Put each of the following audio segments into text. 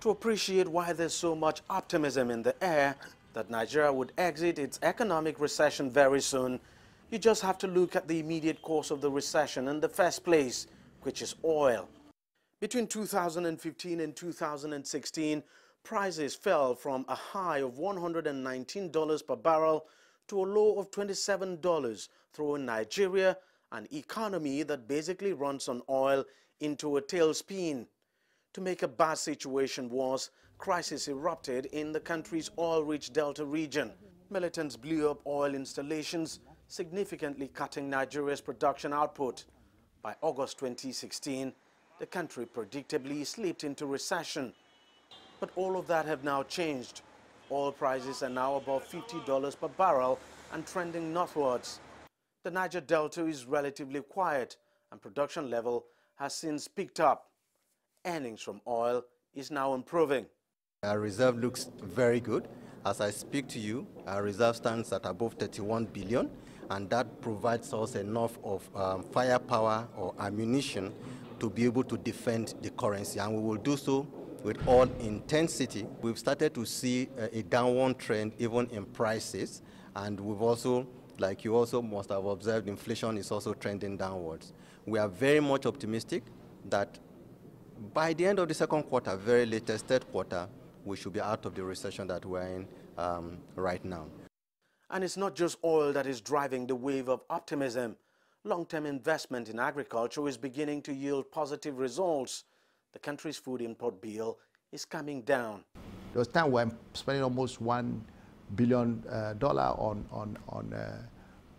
To appreciate why there's so much optimism in the air that Nigeria would exit its economic recession very soon, you just have to look at the immediate cause of the recession in the first place, which is oil. Between 2015 and 2016, prices fell from a high of $119 per barrel to a low of $27, throwing Nigeria, an economy that basically runs on oil, into a tailspin. To make a bad situation worse, crisis erupted in the country's oil-rich Delta region. Militants blew up oil installations, significantly cutting Nigeria's production output. By August 2016, the country predictably slipped into recession. But all of that have now changed. Oil prices are now above $50 per barrel and trending northwards. The Niger Delta is relatively quiet and production level has since picked up. Earnings from oil is now improving. Our reserve looks very good. As I speak to you, our reserve stands at above 31 billion, and that provides us enough of firepower or ammunition to be able to defend the currency, and we will do so with all intensity. We've started to see a downward trend even in prices, and we've also, like you also must have observed, inflation is also trending downwards. We are very much optimistic that by the end of the second quarter, very latest third quarter, we should be out of the recession that we're in right now. And it's not just oil that is driving the wave of optimism. Long-term investment in agriculture is beginning to yield positive results. The country's food import bill is coming down. There was a time when I'm spending almost $1 billion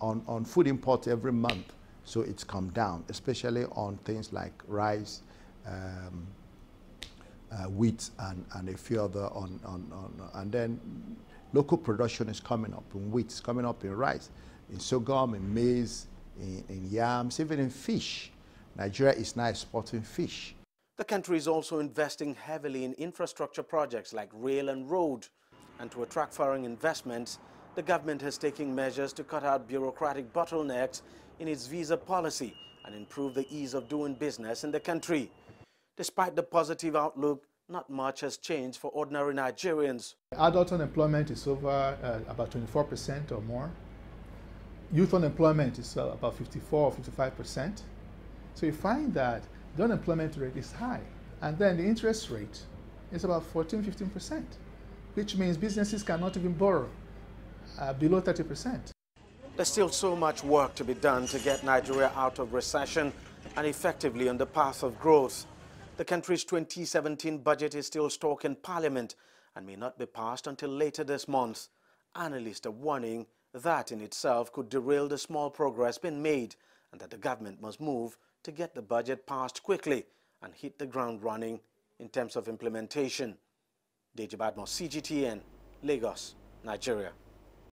on food imports every month. So it's come down, especially on things like rice, wheat, and a few other and then local production is coming up in wheat, it's coming up in rice, in sorghum, in maize, in yams, even in fish. Nigeria is now exporting fish. The country is also investing heavily in infrastructure projects like rail and road. And to attract foreign investments, the government has taken measures to cut out bureaucratic bottlenecks in its visa policy and improve the ease of doing business in the country. Despite the positive outlook, not much has changed for ordinary Nigerians. Adult unemployment is over about 24% or more. Youth unemployment is about 54 or 55%. So you find that the unemployment rate is high. And then the interest rate is about 14–15%, which means businesses cannot even borrow below 30%. There's still so much work to be done to get Nigeria out of recession and effectively on the path of growth. The country's 2017 budget is still stuck in Parliament and may not be passed until later this month. Analysts are warning that in itself could derail the small progress being made and that the government must move to get the budget passed quickly and hit the ground running in terms of implementation. Deji Badmus, CGTN, Lagos, Nigeria.